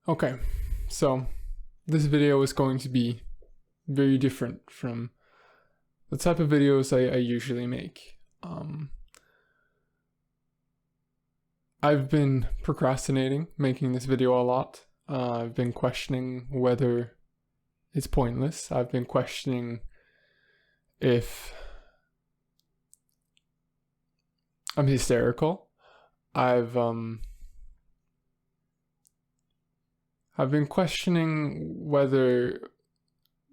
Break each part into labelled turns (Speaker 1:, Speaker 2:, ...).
Speaker 1: Okay, so this video is going to be very different from the type of videos I usually make. I've been procrastinating making this video a lot. I've been questioning whether it's pointless. I've been questioning if I'm hysterical. I've been questioning whether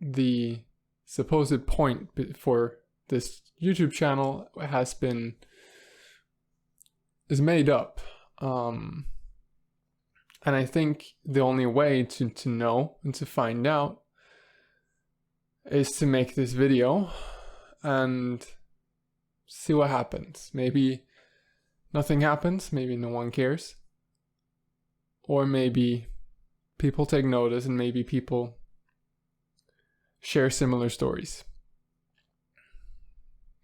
Speaker 1: the supposed point for this YouTube channel is made up. And I think the only way to know and to find out is to make this video and see what happens. Maybe nothing happens, maybe no one cares. Or maybe people take notice and maybe people share similar stories.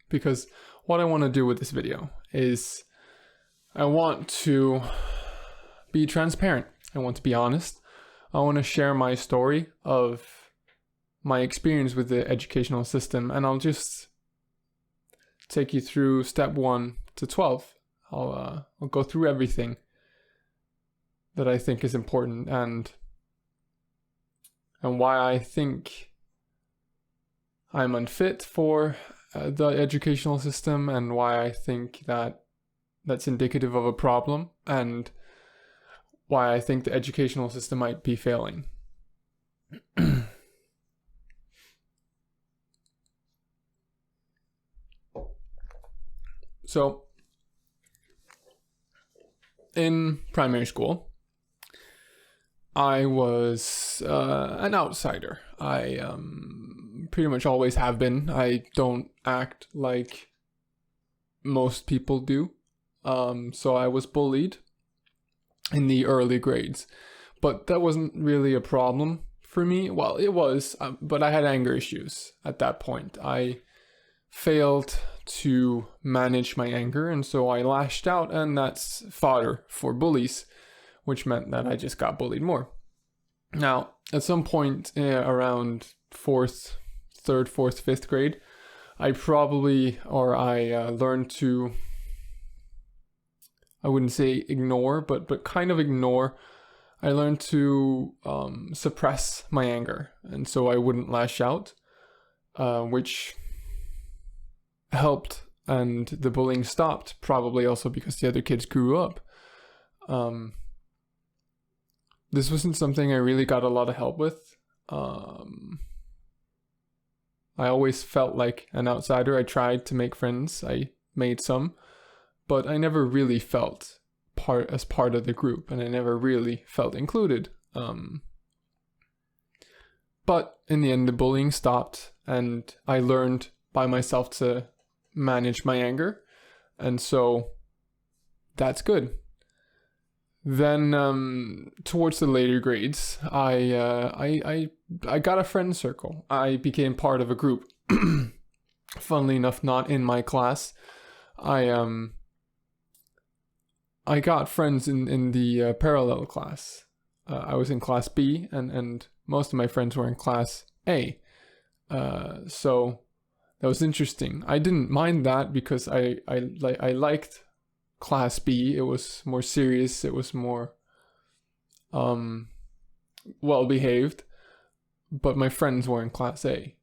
Speaker 1: Because what I want to do with this video is I want to be transparent. I want to be honest. I want to share my story of my experience with the educational system, and I'll just take you through step 1 to 12. I'll go through everything that I think is important and why I think I'm unfit for the educational system, and why I think that's indicative of a problem, and why I think the educational system might be failing. So, in primary school, I was an outsider. I pretty much always have been. I don't act like most people do. So I was bullied in the early grades, but that wasn't really a problem for me. Well, it was, but I had anger issues at that point. I failed to manage my anger, and so I lashed out, and that's fodder for bullies, which meant that I just got bullied more. Now, at some point around 4th, 5th grade, I learned to, I wouldn't say ignore, but kind of ignore. I learned to suppress my anger, and so I wouldn't lash out, which helped, and the bullying stopped, probably also because the other kids grew up. This wasn't something I really got a lot of help with. I always felt like an outsider. I tried to make friends. I made some, but I never really felt part of the group, and I never really felt included. But in the end, the bullying stopped, and I learned by myself to manage my anger, and so that's good. Then towards the later grades, I got a friend circle. I became part of a group. Funnily enough, not in my class. I got friends in the parallel class. I was in class B, and most of my friends were in class A. So that was interesting. I didn't mind that because I liked class B. It was more serious. It was more well behaved. But my friends were in class A,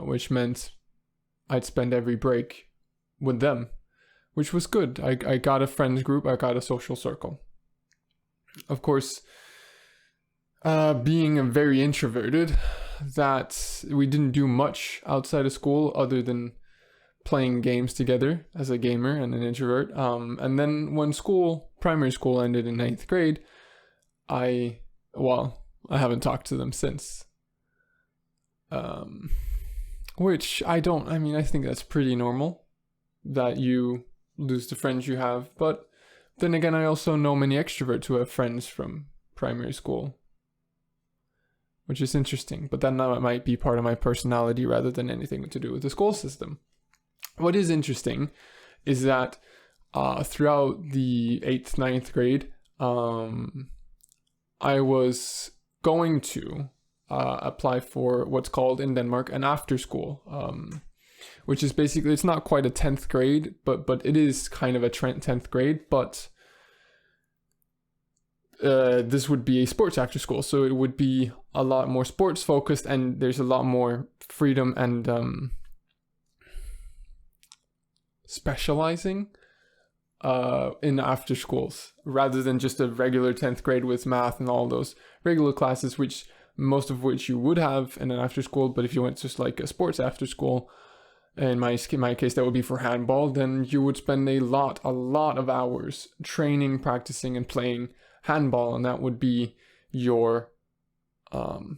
Speaker 1: which meant I'd spend every break with them, which was good. I got a friends group. I got a social circle. Of course, being very introverted, that we didn't do much outside of school other than playing games together as a gamer and an introvert. And then when primary school ended in 9th grade, I haven't talked to them since. Which I think that's pretty normal that you lose the friends you have. But then again, I also know many extroverts who have friends from primary school, which is interesting. But then that might be part of my personality rather than anything to do with the school system. What is interesting is that throughout the 8th, 9th grade, I was going to apply for what's called in Denmark an after school, which is basically, it's not quite a 10th grade, but it is kind of a 10th grade, but this would be a sports after school. So it would be a lot more sports focused, and there's a lot more freedom and specializing in after schools, rather than just a regular 10th grade with math and all those regular classes, which most of which you would have in an after school. But if you went just like a sports after school, in my case that would be for handball, then you would spend a lot of hours training, practicing, and playing handball, and that would be your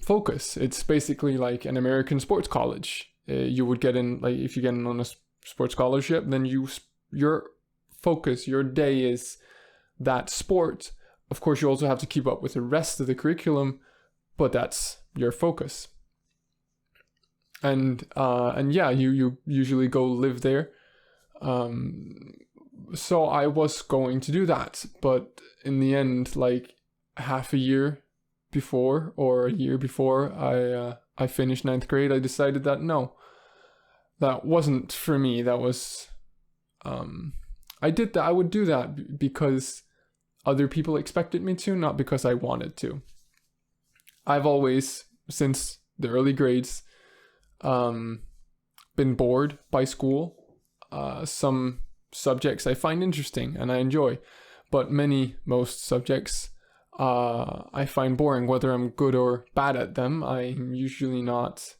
Speaker 1: focus. It's basically like an American sports college. You would get in, like, if you get in on a sports scholarship, then your focus, your day is that sport. Of course, you also have to keep up with the rest of the curriculum, but that's your focus. And yeah, you usually go live there. So I was going to do that, but in the end, like half a year before or a year before I finished 9th grade, I decided that no, that wasn't for me. That was I would do that because other people expected me to, not because I wanted to. I've always, since the early grades, been bored by school. Some subjects I find interesting and I enjoy, but most subjects I find boring, whether I'm good or bad at them. I'm usually not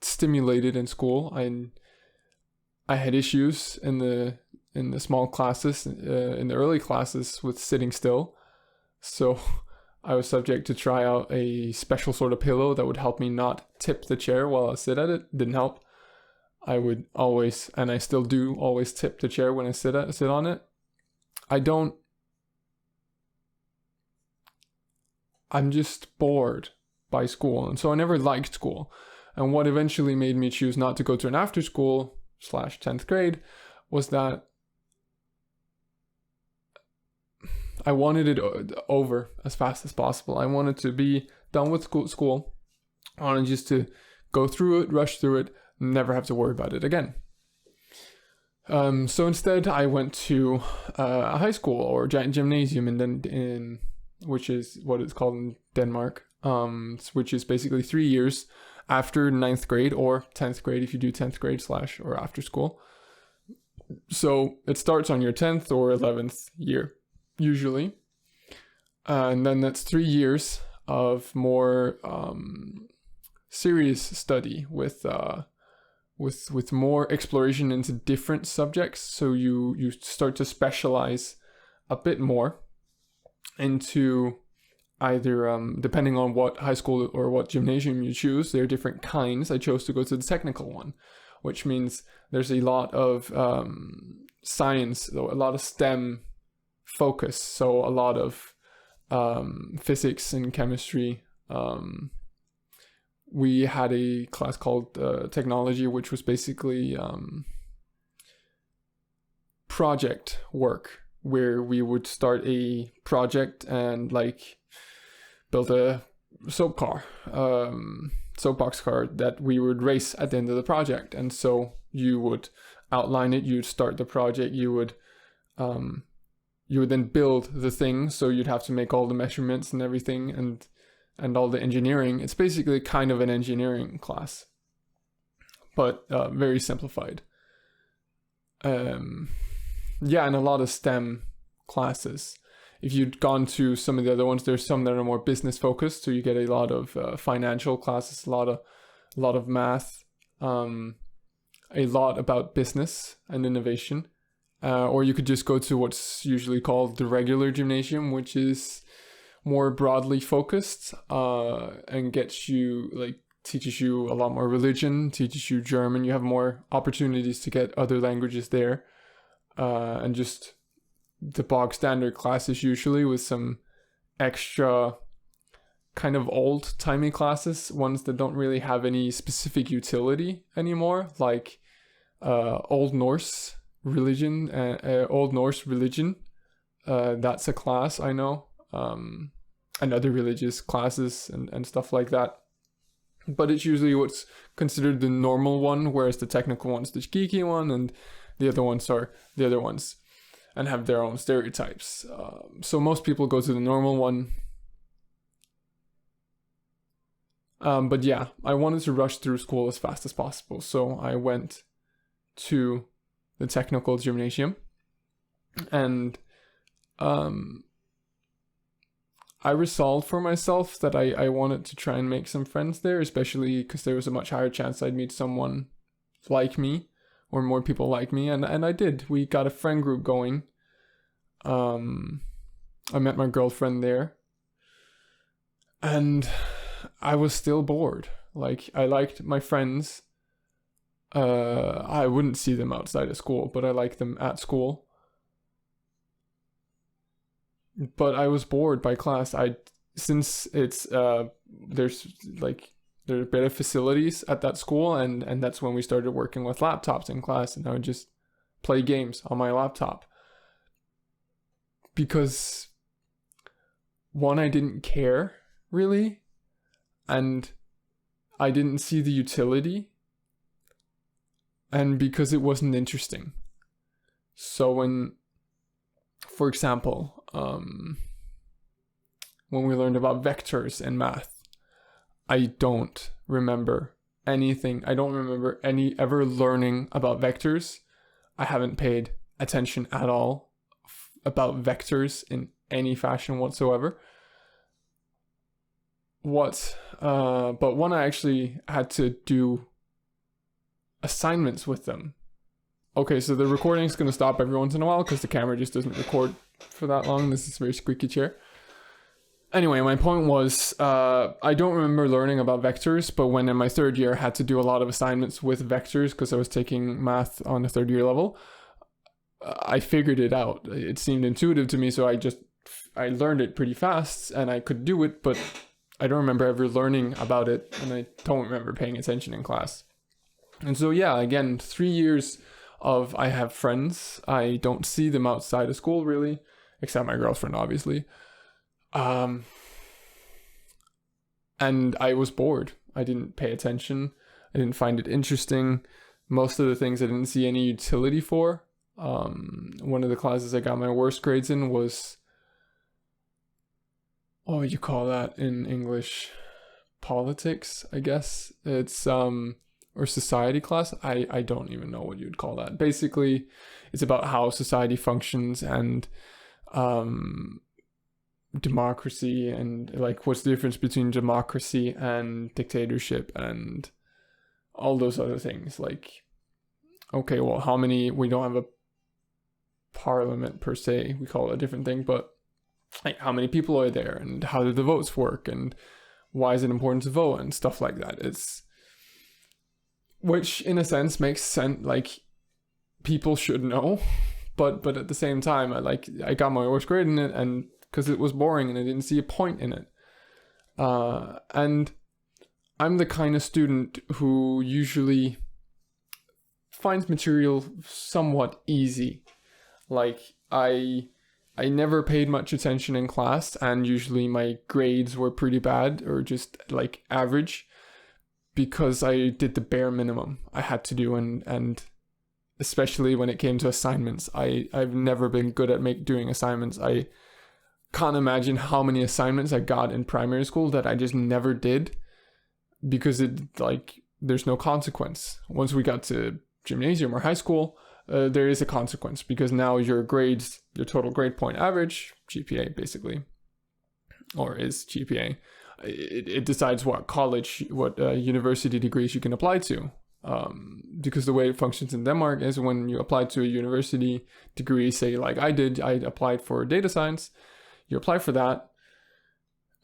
Speaker 1: stimulated in school. I had issues in the small classes, in the early classes, with sitting still. So I was subject to try out a special sort of pillow that would help me not tip the chair while I sit at it. Didn't help. I would always, and I still do, always tip the chair when I sit on it. I'm just bored by school, and so I never liked school. And what eventually made me choose not to go to an after school / 10th grade was that I wanted it over as fast as possible. I wanted to be done with school. I wanted just to go through it, rush through it, never have to worry about it again. So instead, I went to a high school or gymnasium in which is what it's called in Denmark, which is basically 3 years after 9th grade or 10th grade if you do 10th grade / or after school. So it starts on your 10th or 11th year, usually. And then that's 3 years of more serious study with more exploration into different subjects. So you start to specialize a bit more into either, depending on what high school or what gymnasium you choose, there are different kinds. I chose to go to the technical one, which means there's a lot of science, a lot of STEM focus. So a lot of physics and chemistry. We had a class called technology, which was basically project work, where we would start a project and like build a soapbox car that we would race at the end of the project. And so you would outline it, you'd start the project, you would then build the thing. So you'd have to make all the measurements and everything and all the engineering. It's basically kind of an engineering class, but very simplified. Yeah, and a lot of STEM classes. If you'd gone to some of the other ones, there's some that are more business focused, so you get a lot of financial classes, a lot of math, a lot about business and innovation. Or you could just go to what's usually called the regular gymnasium, which is more broadly focused and teaches you a lot more religion, teaches you German. You have more opportunities to get other languages there, and just the bog standard classes usually with some extra kind of old-timey classes, ones that don't really have any specific utility anymore, like Old Norse religion. That's a class I know. and other religious classes and stuff like that. But it's usually what's considered the normal one, whereas the technical one's the geeky one, and the other ones are the other ones and have their own stereotypes. So most people go to the normal one. But yeah, I wanted to rush through school as fast as possible. So I went to the technical gymnasium, and I resolved for myself that I wanted to try and make some friends there, especially because there was a much higher chance I'd meet someone like me or more people like me. And I did. We got a friend group going. I met my girlfriend there. And I was still bored. Like, I liked my friends. I wouldn't see them outside of school, but I liked them at school. But I was bored by class. Since it's there's better facilities at that school, and that's when we started working with laptops in class, and I would just play games on my laptop. Because one, I didn't care really, and I didn't see the utility, and because it wasn't interesting. So when, for example, when we learned about vectors in math, I don't remember anything. I don't remember ever learning about vectors. I haven't paid attention at all about vectors in any fashion whatsoever. But when I actually had to do assignments with them. Okay, so the recording is going to stop every once in a while because the camera just doesn't record for that long. This is a very squeaky chair. Anyway, my point was, I don't remember learning about vectors, but when in my third year I had to do a lot of assignments with vectors because I was taking math on a third year level, I figured it out. It seemed intuitive to me, so I learned it pretty fast and I could do it, but I don't remember ever learning about it, and I don't remember paying attention in class. And so yeah, again, 3 years of I have friends. I don't see them outside of school really, except my girlfriend, obviously. And I was bored. I didn't pay attention. I didn't find it interesting. Most of the things I didn't see any utility for. One of the classes I got my worst grades in was, what would you call that in English? Politics, I guess. It's or society class. I don't even know what you'd call that. Basically, it's about how society functions and democracy, and like what's the difference between democracy and dictatorship and all those other things. Like, okay, well, we don't have a parliament per se, we call it a different thing, but like how many people are there and how do the votes work and why is it important to vote and stuff like that. Which in a sense makes sense, like people should know, but at the same time, I got my worst grade in it, and because it was boring and I didn't see a point in it. And I'm the kind of student who usually finds material somewhat easy. Like I never paid much attention in class, and usually my grades were pretty bad or just like average, because I did the bare minimum I had to do, and especially when it came to assignments, I've never been good at doing assignments. I can't imagine how many assignments I got in primary school that I just never did, because there's no consequence. Once we got to gymnasium or high school, there is a consequence, because now your grades, your total grade point average, GPA basically, or is GPA, it decides what university degrees you can apply to. Because the way it functions in Denmark is when you apply to a university degree, say like I did, I applied for data science, you apply for that,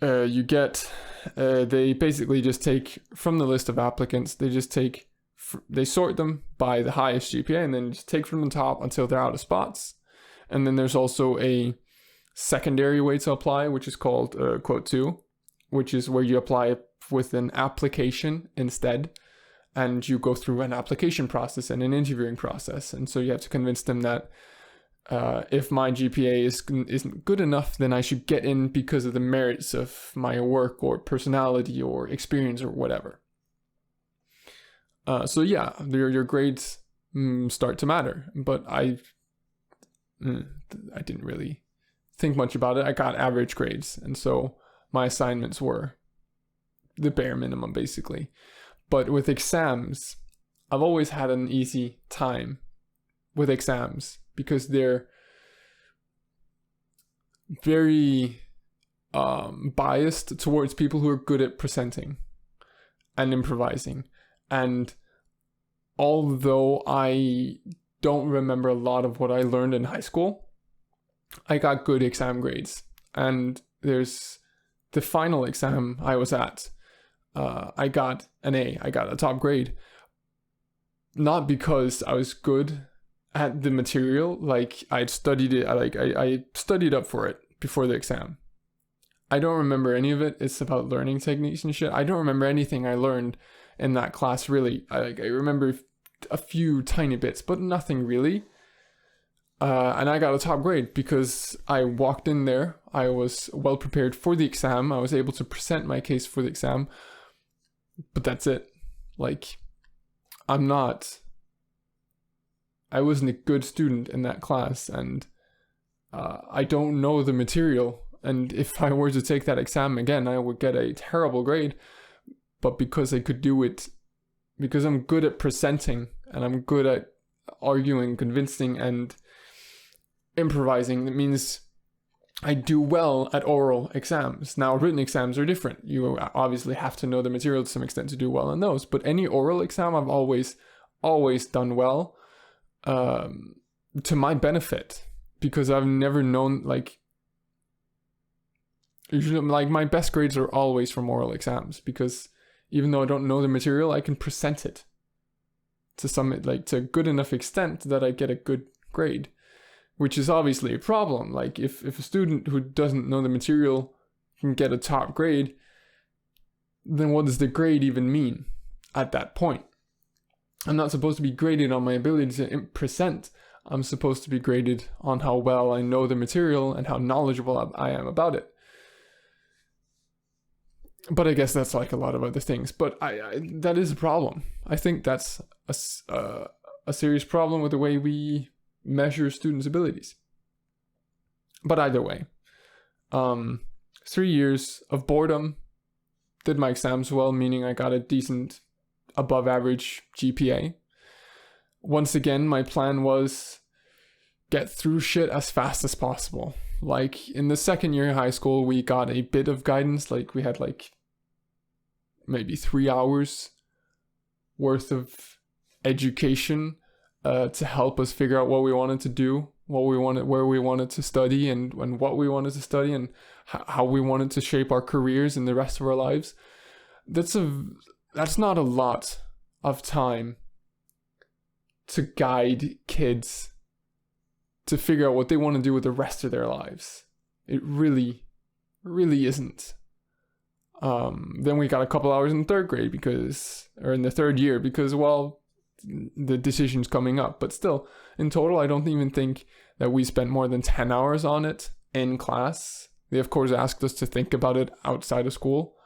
Speaker 1: you get, they basically just take from the list of applicants, they sort them by the highest GPA and then just take from the top until they're out of spots. And then there's also a secondary way to apply, which is called quote 2, which is where you apply with an application instead. And you go through an application process and an interviewing process. And so you have to convince them that if my GPA isn't good enough, then I should get in because of the merits of my work or personality or experience or whatever. So yeah, your grades start to matter, but I didn't really think much about it. I got average grades, and so my assignments were the bare minimum, basically. But with exams, I've always had an easy time with exams because they're very biased towards people who are good at presenting and improvising. And although I don't remember a lot of what I learned in high school, I got good exam grades. And there's the final exam I was at, I got an A. I got a top grade. Not because I was good at the material, like I'd studied it, I studied up for it before the exam. I don't remember any of it. It's about learning techniques and shit. I don't remember anything I learned in that class, really. I remember a few tiny bits, but nothing really. And I got a top grade because I walked in there. I was well prepared for the exam. I was able to present my case for the exam. But that's it. Like, I wasn't a good student in that class, and I don't know the material. And if I were to take that exam again, I would get a terrible grade. But because I could do it, because I'm good at presenting, and I'm good at arguing, convincing, and improvising, it means I do well at oral exams. Now, written exams are different. You obviously have to know the material to some extent to do well in those. But any oral exam, I've always done well, to my benefit, because I've never known, like, usually, like, my best grades are always from oral exams, because even though I don't know the material, I can present it to a good enough extent that I get a good grade. Which is obviously a problem. Like, if a student who doesn't know the material can get a top grade, then what does the grade even mean at that point? I'm not supposed to be graded on my ability to present. I'm supposed to be graded on how well I know the material and how knowledgeable I am about it. But I guess that's like a lot of other things. But I that is a problem. I think that's a serious problem with the way we measure students' abilities. But either way, 3 years of boredom, did my exams well, meaning I got a decent above average GPA. Once again, my plan was get through shit as fast as possible. Like, in the second year of high school, we got a bit of guidance. Like, we had like maybe 3 hours worth of education to help us figure out what we wanted to do, where we wanted to study, and what we wanted to study, and how we wanted to shape our careers and the rest of our lives. That's not a lot of time to guide kids to figure out what they want to do with the rest of their lives. It really, really isn't. Then we got a couple hours in third grade in the third year because, well, the decision's coming up. But still, in total, I don't even think that we spent more than 10 hours on it in class. They, of course, asked us to think about it outside of school.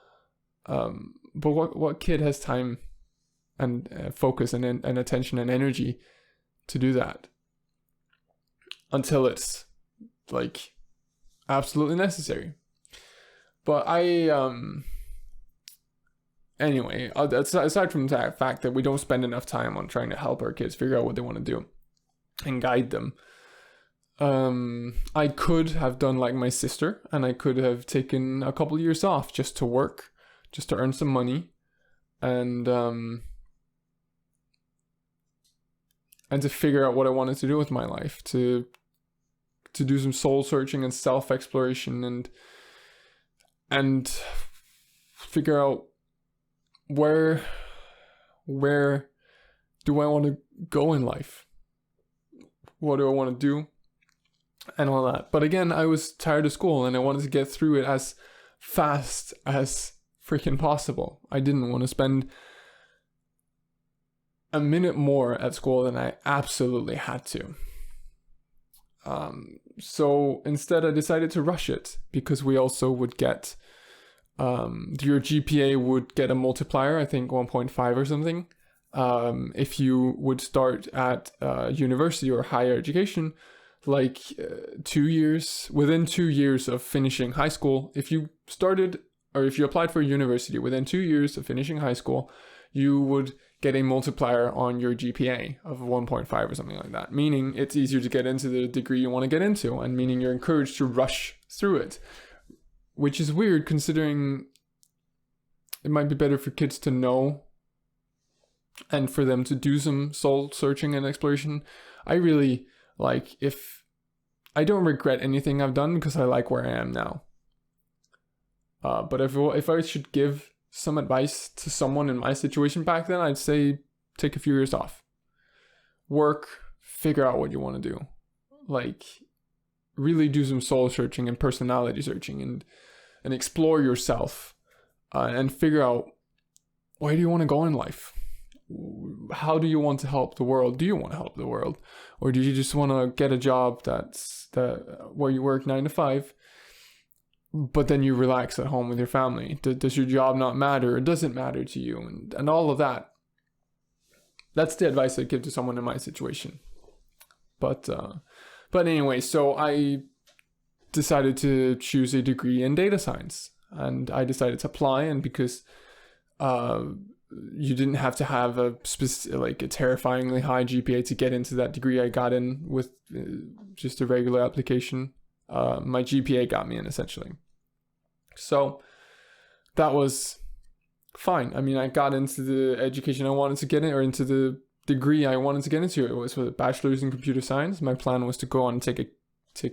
Speaker 1: But what kid has time and focus and attention and energy to do that until it's, like, absolutely necessary? But anyway, aside from the fact that we don't spend enough time on trying to help our kids figure out what they want to do and guide them, I could have done like my sister, and I could have taken a couple years off just to work, just to earn some money, and to figure out what I wanted to do with my life, to do some soul searching and self exploration, and figure out where do I want to go in life? What do I want to do? And all that. But again, I was tired of school and I wanted to get through it as fast as freaking possible. I didn't want to spend a minute more at school than I absolutely had to. So instead I decided to rush it, because we also would get, your GPA would get a multiplier, I think 1.5 or something. If you would start at university or higher education, like 2 years, within 2 years of finishing high school, if you started, or if you applied for university within 2 years of finishing high school, you would get a multiplier on your GPA of 1.5 or something like that, meaning it's easier to get into the degree you want to get into, and meaning you're encouraged to rush through it, which is weird considering it might be better for kids to know and for them to do some soul searching and exploration. I really like, if I don't regret anything I've done because I like where I am now. But if I should give some advice to someone in my situation back then, I'd say take a few years off. Work, figure out what you want to do. Like, really do some soul searching and personality searching, and explore yourself, and figure out, where do you want to go in life? How do you want to help the world? Do you want to help the world? Or do you just want to get a job where you work 9 to 5, but then you relax at home with your family? Does your job not matter? It doesn't matter to you, and all of that. That's the advice I'd give to someone in my situation. But anyway, so I decided to choose a degree in data science, and I decided to apply, and because you didn't have to have a terrifyingly high GPA to get into that degree, I got in with just a regular application. My GPA got me in, essentially. So that was fine. I mean, I got into the education I wanted to get in, or into the degree I wanted to get into. It was a bachelor's in computer science. My plan was to go on and take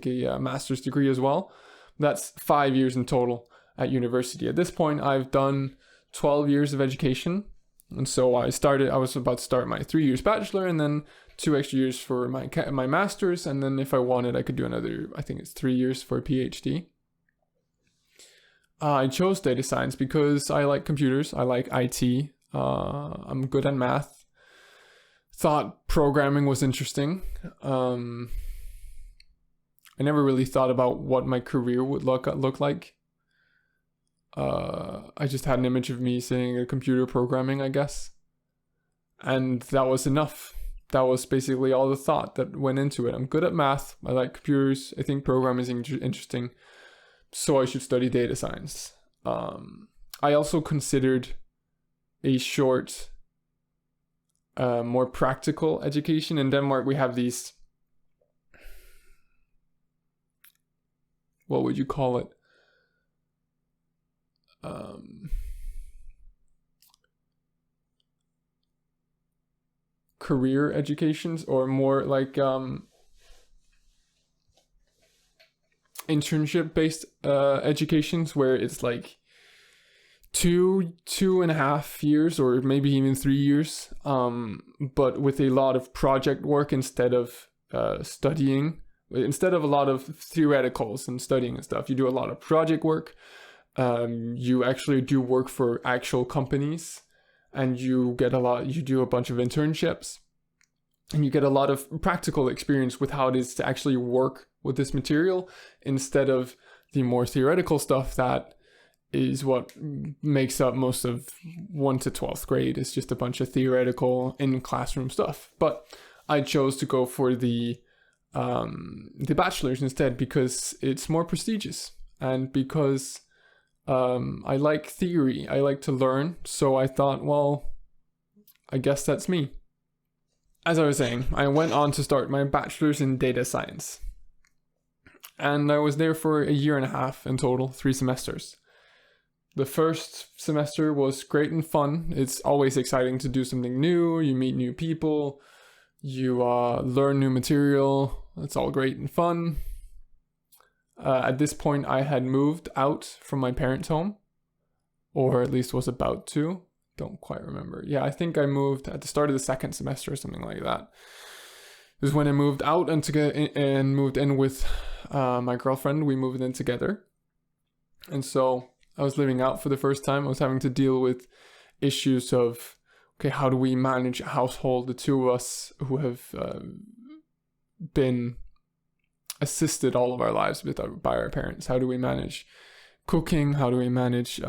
Speaker 1: a master's degree as well. That's 5 years in total at university. At this point, I've done 12 years of education. And so I was about to start my 3 years bachelor, and then 2 extra years for my master's. And then if I wanted, I could do another, I think it's 3 years for a PhD. I chose data science because I like computers. I like IT. I'm good at math. Thought programming was interesting. I never really thought about what my career would look like. I just had an image of me sitting at a computer programming, I guess. And that was enough. That was basically all the thought that went into it. I'm good at math. I like computers. I think programming is interesting. So I should study data science. I also considered a short, more practical education. In Denmark, we have these, what would you call it? Career educations, or more like internship based educations, where it's like 2.5 years, or maybe even 3 years, but with a lot of project work instead of studying. Instead of a lot of theoreticals and studying and stuff, you do a lot of project work. You actually do work for actual companies, and you do a bunch of internships, and you get a lot of practical experience with how it is to actually work with this material, instead of the more theoretical stuff that is what makes up most of 1 to 12th grade. It's just a bunch of theoretical in classroom stuff. But I chose to go for the bachelor's instead, because it's more prestigious, and because I like theory. I like to learn. So I thought, well, I guess that's me. As I was saying, I went on to start my bachelor's in data science. And I was there for 1.5 years in total, 3 semesters. The first semester was great and fun. It's always exciting to do something new. You meet new people. You learn new material. It's all great and fun. At this point, I had moved out from my parents' home, or at least was about to. Don't quite remember. Yeah, I think I moved at the start of the second semester or something like that. This is when I moved out and moved in with my girlfriend. We moved in together. And so I was living out for the first time. I was having to deal with issues of, okay, how do we manage a household? The two of us who have been assisted all of our lives by our parents. How do we manage cooking? How do we manage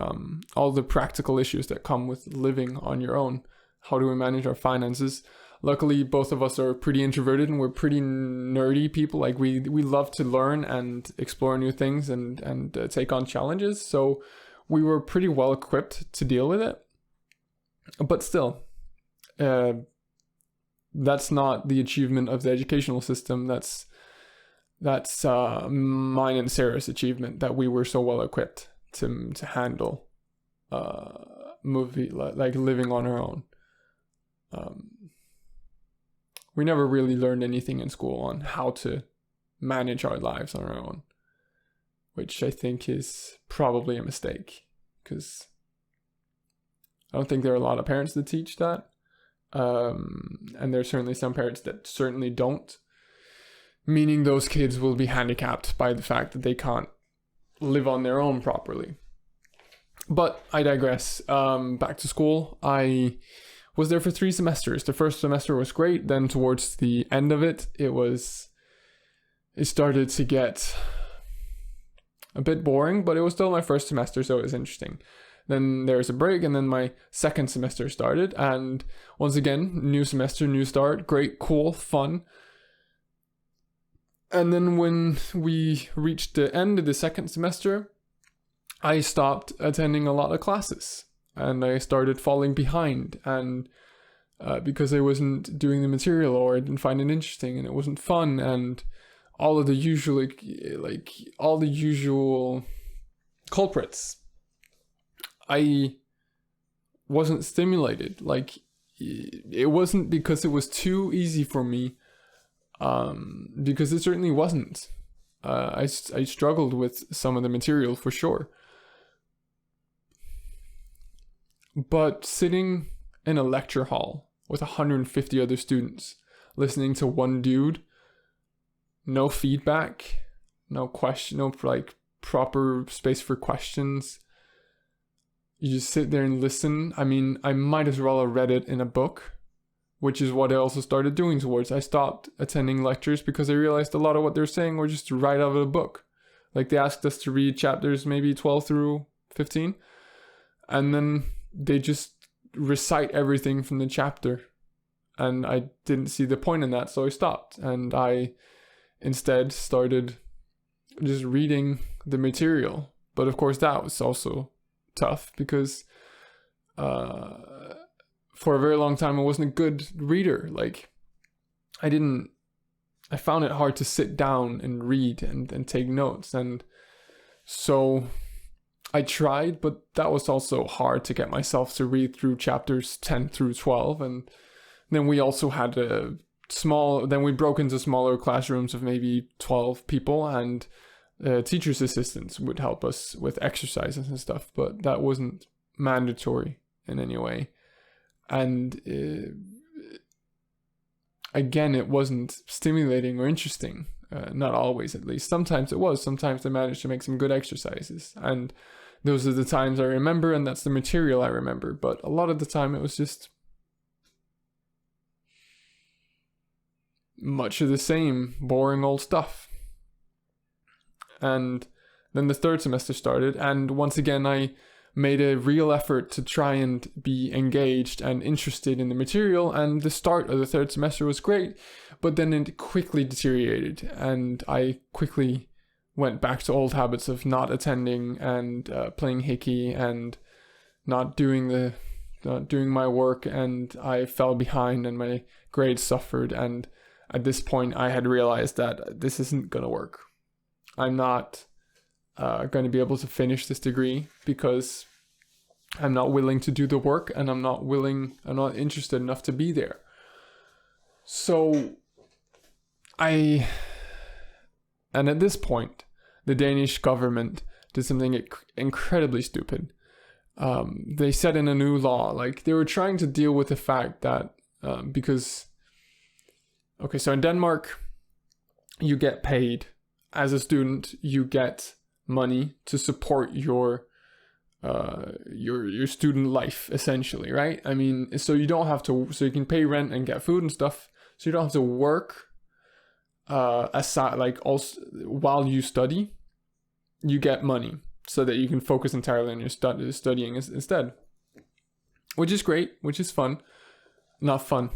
Speaker 1: all the practical issues that come with living on your own? How do we manage our finances? Luckily, both of us are pretty introverted and we're pretty nerdy people. Like we love to learn and explore new things and take on challenges. So we were pretty well equipped to deal with it. But still, that's not the achievement of the educational system. That's mine and Sarah's achievement, that we were so well equipped to handle like living on our own. We never really learned anything in school on how to manage our lives on our own, which I think is probably a mistake, because I don't think there are a lot of parents that teach that. And there's certainly some parents that certainly don't, meaning those kids will be handicapped by the fact that they can't live on their own properly. But I digress. Back to school. I was there for 3 semesters. The first semester was great. Then towards the end of it, it started to get a bit boring, but it was still my first semester, so it was interesting. Then there was a break, and then my second semester started. And once again, new semester, new start, great, cool, fun. And then when we reached the end of the second semester, I stopped attending a lot of classes. And I started falling behind, and because I wasn't doing the material, or I didn't find it interesting, and it wasn't fun, and all of the usual, all the usual culprits. I wasn't stimulated. Like, it wasn't because it was too easy for me, because it certainly wasn't. I struggled with some of the material for sure. But sitting in a lecture hall with 150 other students, listening to one dude, no feedback, no question, no like proper space for questions. You just sit there and listen. I mean, I might as well have read it in a book, which is what I also started doing towards. I stopped attending lectures because I realized a lot of what they're saying were just right out of a book. Like, they asked us to read chapters maybe 12 through 15, and then they just recite everything from the chapter, and I didn't see the point in that, so I stopped, and I instead started just reading the material. But of course that was also tough, because for a very long time I wasn't a good reader. Like, I found it hard to sit down and read and take notes, and so I tried, but that was also hard to get myself to read through chapters 10 through 12. And then we also had then we broke into smaller classrooms of maybe 12 people, and teacher's assistants would help us with exercises and stuff, but that wasn't mandatory in any way. And again, it wasn't stimulating or interesting. Not always, at least. Sometimes it was. Sometimes I managed to make some good exercises, and those are the times I remember, and that's the material I remember. But a lot of the time it was just much of the same boring old stuff. And then the third semester started, and once again I made a real effort to try and be engaged and interested in the material, and the start of the third semester was great, but then it quickly deteriorated, and I quickly went back to old habits of not attending and playing hickey and not doing my work, and I fell behind and my grades suffered. And at this point I had realized that this isn't gonna work. I'm not going to be able to finish this degree because I'm not willing to do the work, and I'm not interested enough to be there. So and at this point, the Danish government did something incredibly stupid. They set in a new law. Like, they were trying to deal with the fact that so in Denmark, you get paid as a student. You get money to support your student life, essentially, right? I mean, so you can pay rent and get food and stuff, so you don't have to work aside, like also while you study, you get money so that you can focus entirely on your studying instead, which is great, which is fun. Not fun.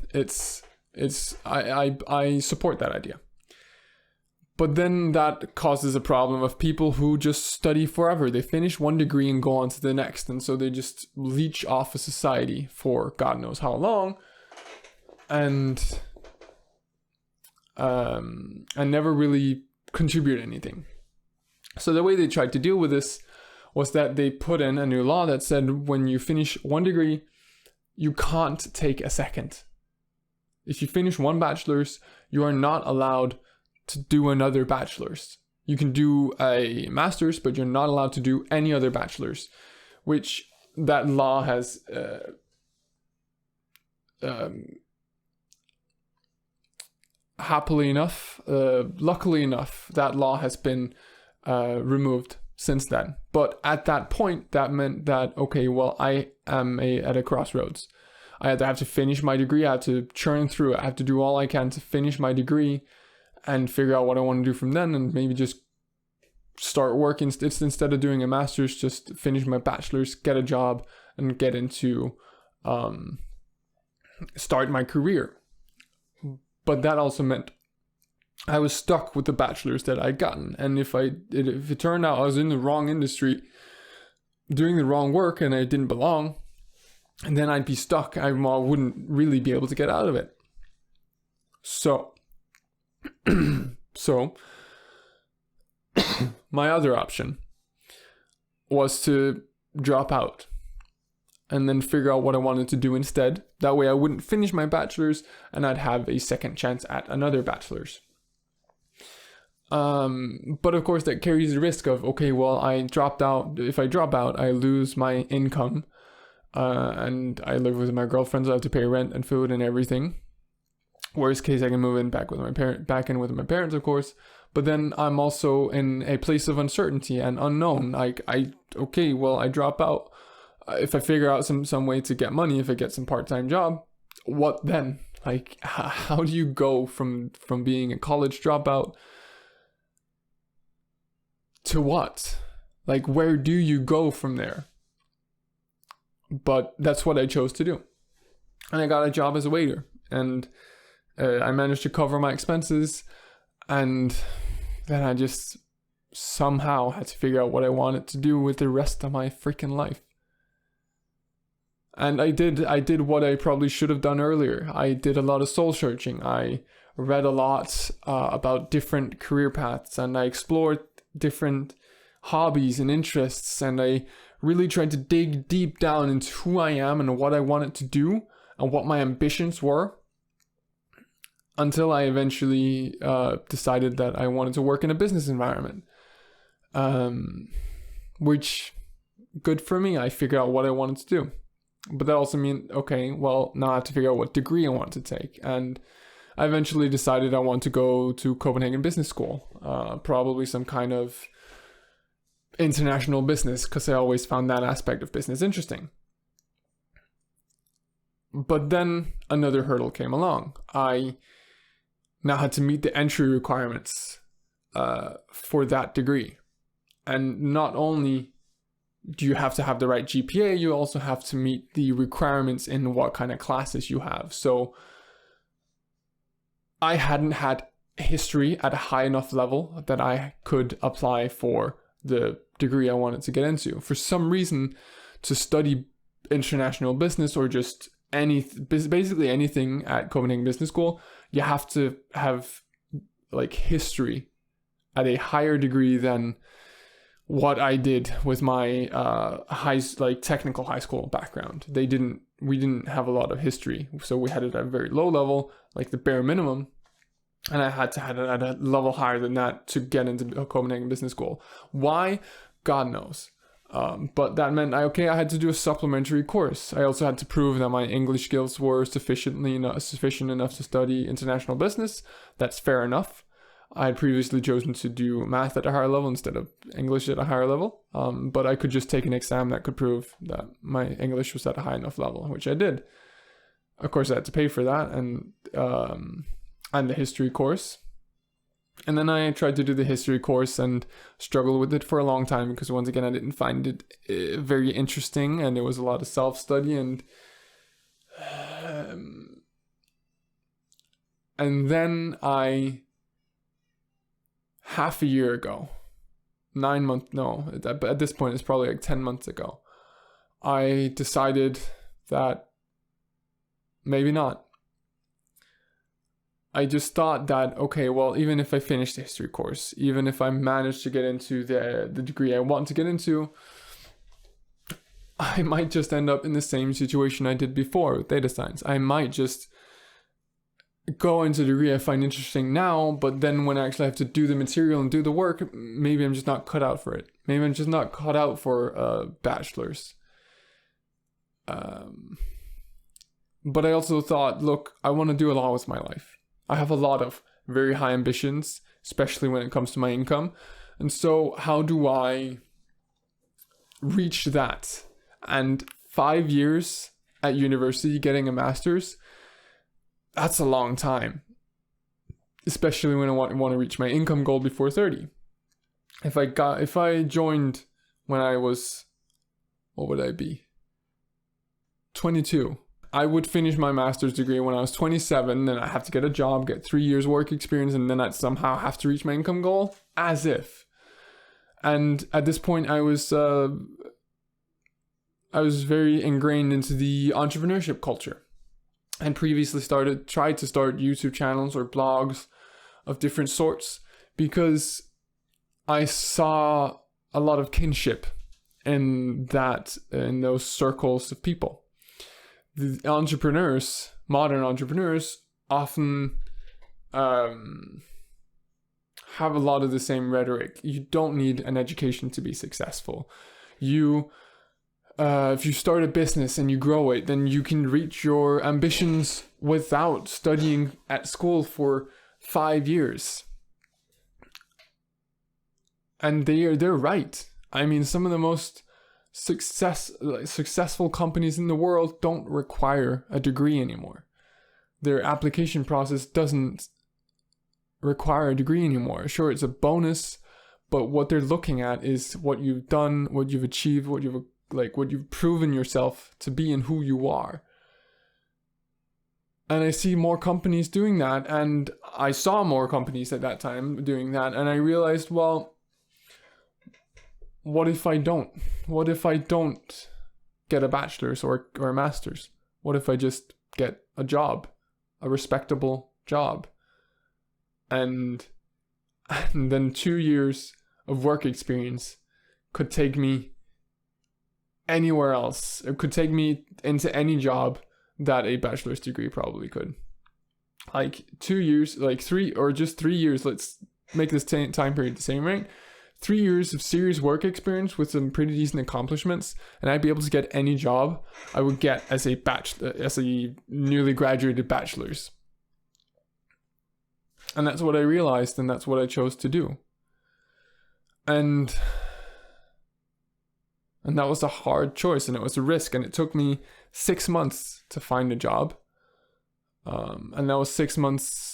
Speaker 1: I support that idea. But then that causes a problem of people who just study forever. They finish one degree and go on to the next. And so they just leech off of society for God knows how long. And never really contribute anything. So the way they tried to deal with this was that they put in a new law that said when you finish one degree, you can't take a second. If you finish one bachelor's, you are not allowed to do another bachelor's. You can do a master's, but you're not allowed to do any other bachelor's, which that law has luckily enough, that law has been removed since then. But at that point, that meant that, okay, well, I am at a crossroads. I have to finish my degree. I have to churn through it. I have to do all I can to finish my degree and figure out what I want to do from then, and maybe just start working. It's instead of doing a master's, just finish my bachelor's, get a job, and get into start my career. But that also meant I was stuck with the bachelor's that I'd gotten. And if it turned out I was in the wrong industry, doing the wrong work, and I didn't belong, and then I'd be stuck. I wouldn't really be able to get out of it. So my other option was to drop out and then figure out what I wanted to do instead. That way I wouldn't finish my bachelor's and I'd have a second chance at another bachelor's. But of course that carries the risk of, okay, well, I dropped out. If I drop out, I lose my income. And I live with my girlfriend, so I have to pay rent and food and everything. Worst case, I can move in back in with my parents, of course. But then I'm also in a place of uncertainty and unknown. Okay, well, I drop out. If I figure out some way to get money, if I get some part-time job, what then? Like, how do you go from being a college dropout to what? Like, where do you go from there? But that's what I chose to do. And I got a job as a waiter. And I managed to cover my expenses. And then I just somehow had to figure out what I wanted to do with the rest of my freaking life. And I did what I probably should have done earlier. I did a lot of soul searching. I read a lot about different career paths. And I explored different hobbies and interests. And I really tried to dig deep down into who I am and what I wanted to do and what my ambitions were, until I eventually decided that I wanted to work in a business environment. Which, good for me, I figured out what I wanted to do. But that also means, okay, well, now I have to figure out what degree I want to take. And I eventually decided I want to go to Copenhagen Business School, probably some kind of international business, because I always found that aspect of business interesting. But then another hurdle came along. I now had to meet the entry requirements for that degree. And not only do you have to have the right GPA, you also have to meet the requirements in what kind of classes you have. So I hadn't had history at a high enough level that I could apply for the degree I wanted to get into. For some reason, to study international business or just basically anything at Copenhagen Business School, you have to have like history at a higher degree than what I did with my technical high school background. We didn't have a lot of history, so we had it at a very low level, like the bare minimum. And I had to have it at a level higher than that to get into Copenhagen Business School. Why? God knows. But that meant I had to do a supplementary course. I also had to prove that my English skills were sufficient enough to study international business. That's fair enough. I had previously chosen to do math at a higher level instead of English at a higher level. But I could just take an exam that could prove that my English was at a high enough level, which I did. Of course, I had to pay for that and the history course. And then I tried to do the history course and struggled with it for a long time because, once again, I didn't find it very interesting, and there was a lot of self-study. And then half a year ago, 9 months, no, but at this point it's probably like 10 months ago, I decided that maybe not. I just thought that, okay, well, even if I finish the history course, even if I manage to get into the degree I want to get into, I might just end up in the same situation I did before with data science. I might just go into the degree I find interesting now, but then when I actually have to do the material and do the work, maybe I'm just not cut out for it. Maybe I'm just not cut out for a bachelor's. But I also thought, look, I want to do a lot with my life. I have a lot of very high ambitions, especially when it comes to my income. And so how do I reach that? And 5 years at university getting a master's, that's a long time. Especially when I want to reach my income goal before 30. If I joined when I was, what would I be? 22. I would finish my master's degree when I was 27, then I have to get a job, get 3 years work experience, and then I'd somehow have to reach my income goal, as if. And at this point, I was very ingrained into the entrepreneurship culture, and previously tried to start YouTube channels or blogs of different sorts, because I saw a lot of kinship in those circles of people. The entrepreneurs, modern entrepreneurs, often have a lot of the same rhetoric. You don't need an education to be successful. If you start a business and you grow it, then you can reach your ambitions without studying at school for 5 years. And they're right. I mean, some of the most successful companies in the world don't require a degree anymore. Their application process doesn't require a degree anymore. Sure, it's a bonus, but what they're looking at is what you've done, what you've achieved, what you've proven yourself to be and who you are. And I see more companies doing that, and I saw more companies at that time doing that, and I realized, well, what if I don't? What if I don't get a bachelor's or a master's? What if I just get a job, a respectable job? And then 2 years of work experience could take me anywhere else. It could take me into any job that a bachelor's degree probably could. Like 2 years, like 3 or just 3 years. Let's make this time period the same, right? 3 years of serious work experience with some pretty decent accomplishments, and I'd be able to get any job I would get as a newly graduated bachelor's. And that's what I realized, and that's what I chose to do. And that was a hard choice, and it was a risk, and it took me 6 months to find a job. And that was 6 months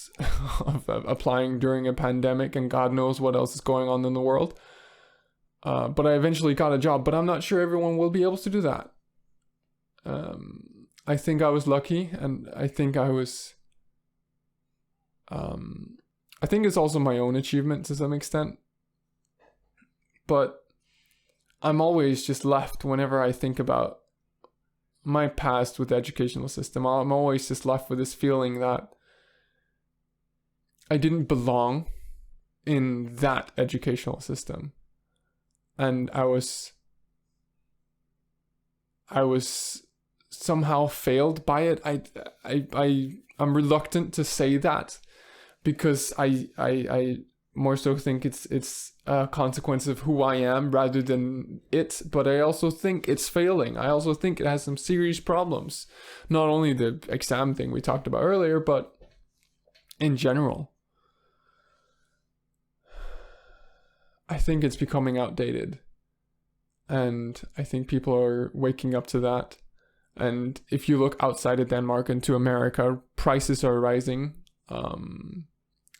Speaker 1: of applying during a pandemic, and God knows what else is going on in the world. But I eventually got a job, but I'm not sure everyone will be able to do that. I think I was lucky, and I think I think it's also my own achievement to some extent. But I'm always just left, whenever I think about my past with the educational system, I'm always just left with this feeling that I didn't belong in that educational system. And I was somehow failed by it. I'm reluctant to say that, because I more so think it's a consequence of who I am rather than it. But I also think it's failing. I also think it has some serious problems. Not only the exam thing we talked about earlier, but in general. I think it's becoming outdated. And I think people are waking up to that. And if you look outside of Denmark and to America, prices are rising.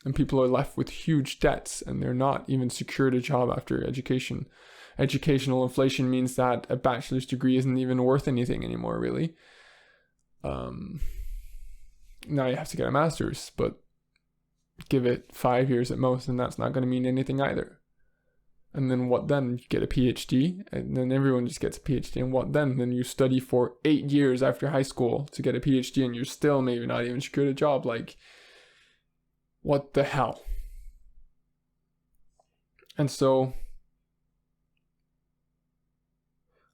Speaker 1: And people are left with huge debts, and they're not even secured a job after education. Educational inflation means that a bachelor's degree isn't even worth anything anymore, really. Now you have to get a master's, but give it 5 years at most, and that's not going to mean anything either. And then what then? You get a PhD, and then everyone just gets a PhD, and what then? Then you study for 8 years after high school to get a PhD, and you're still maybe not even secured a job. Like, what the hell? And so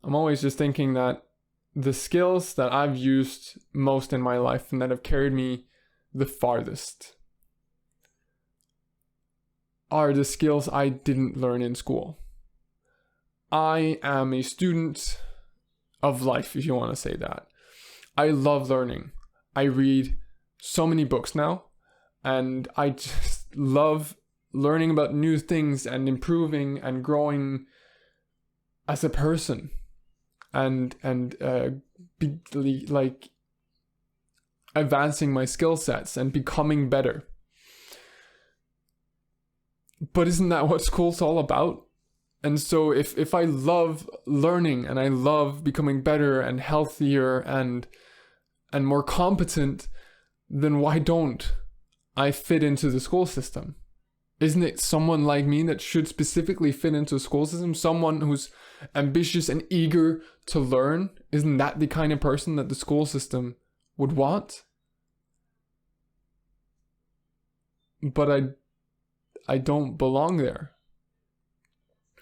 Speaker 1: I'm always just thinking that the skills that I've used most in my life and that have carried me the farthest are the skills I didn't learn in school. I am a student of life, if you want to say that. I love learning. I read so many books now, and I just love learning about new things and improving and growing as a person, and like advancing my skill sets and becoming better. But isn't that what school's all about? And so if I love learning and I love becoming better and healthier and more competent, then why don't I fit into the school system? Isn't it someone like me that should specifically fit into a school system? Someone who's ambitious and eager to learn? Isn't that the kind of person that the school system would want? But I don't belong there.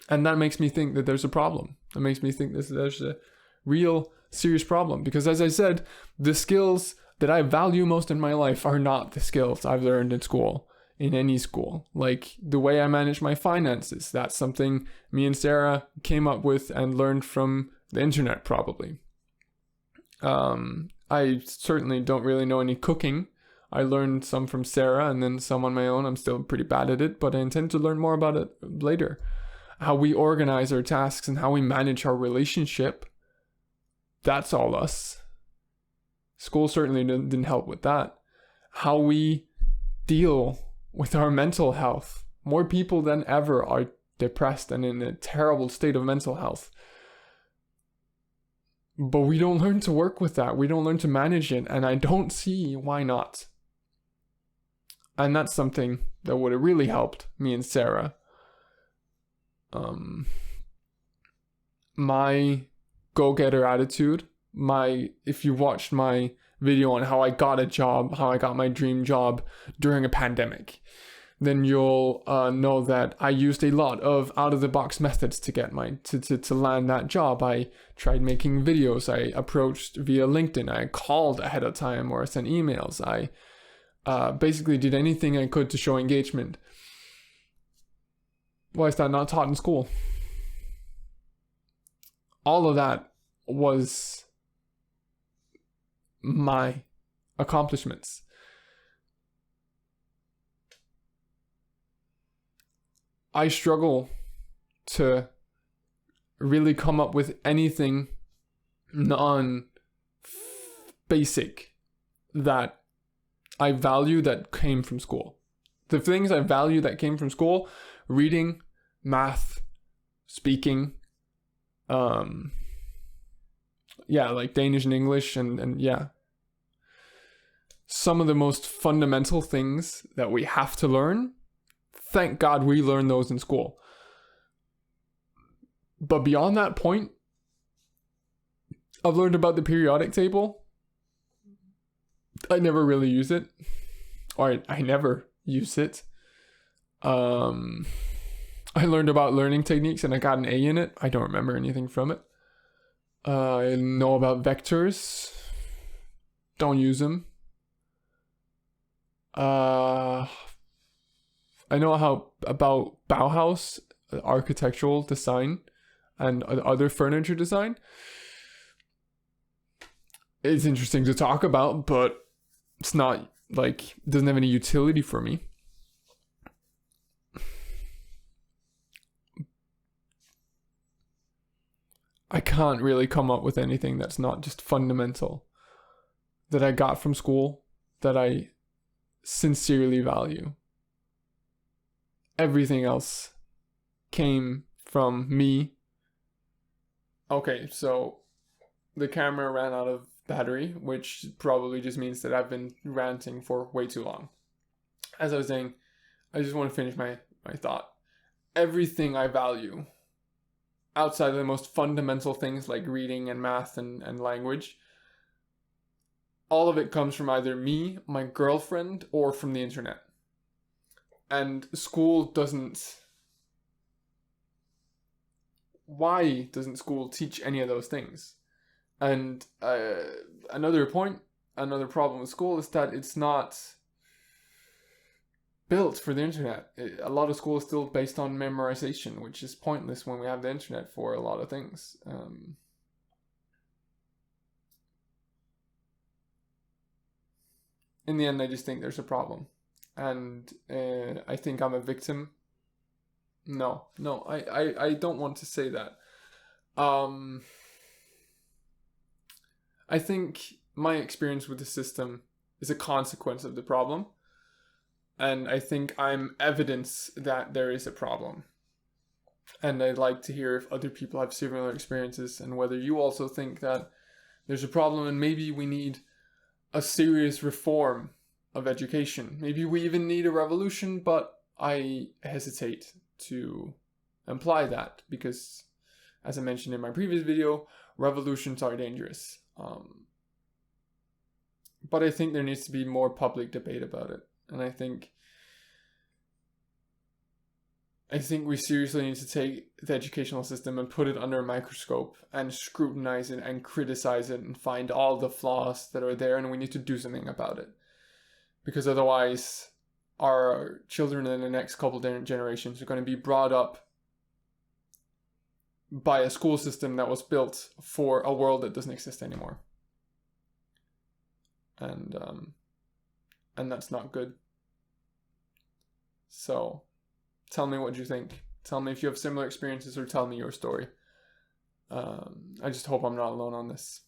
Speaker 1: And that makes me think that there's a problem. That makes me think there's a real serious problem. Because as I said, the skills that I value most in my life are not the skills I've learned in school, in any school. Like the way I manage my finances, that's something me and Sarah came up with and learned from the internet probably. I certainly don't really know any cooking. I learned some from Sarah and then some on my own. I'm still pretty bad at it, but I intend to learn more about it later. How we organize our tasks and how we manage our relationship, that's all us. School certainly didn't help with that. How we deal with our mental health. More people than ever are depressed and in a terrible state of mental health. But we don't learn to work with that. We don't learn to manage it. And I don't see why not. And that's something that would have really helped me and Sarah. My go-getter attitude, if you watched my video on how I got a job, how I got my dream job during a pandemic, then you'll know that I used a lot of out-of-the-box methods to get to land that job. I tried making videos. I approached via LinkedIn. I called ahead of time or sent emails. I basically did anything I could to show engagement. Why is that not taught in school? All of that was my accomplishments. I struggle to really come up with anything non-basic that I value that came from school. The things I value that came from school: reading, math, speaking, like Danish and English, and some of the most fundamental things that we have to learn. Thank God we learn those in school. But beyond that point, I've learned about the periodic table. I never really use it. Or I never use it. I learned about learning techniques and I got an A in it. I don't remember anything from it. I know about vectors. Don't use them. I know about Bauhaus, architectural design, and other furniture design. It's interesting to talk about, but it's not doesn't have any utility for me. I can't really come up with anything that's not just fundamental that I got from school that I sincerely value. everything else came from me. Okay, so the camera ran out of battery, which probably just means that I've been ranting for way too long. As I was saying, I just want to finish my thought. Everything I value, outside of the most fundamental things like reading and math and language, all of it comes from either me, my girlfriend, or from the internet. And school doesn't... Why doesn't school teach any of those things? And another problem with school is that it's not built for the internet. A lot of school is still based on memorization, which is pointless when we have the internet for a lot of things. In the end, I just think there's a problem. And I think I'm a victim. No, I don't want to say that. I think my experience with the system is a consequence of the problem. And I think I'm evidence that there is a problem. And I'd like to hear if other people have similar experiences and whether you also think that there's a problem and maybe we need a serious reform of education. Maybe we even need a revolution, but I hesitate to imply that because, as I mentioned in my previous video, revolutions are dangerous. But I think there needs to be more public debate about it. And I think we seriously need to take the educational system and put it under a microscope and scrutinize it and criticize it and find all the flaws that are there, and we need to do something about it. Because otherwise, our children in the next couple generations are going to be brought up by a school system that was built for a world that doesn't exist anymore. And that's not good. So, tell me what you think. Tell me if you have similar experiences or tell me your story. I just hope I'm not alone on this.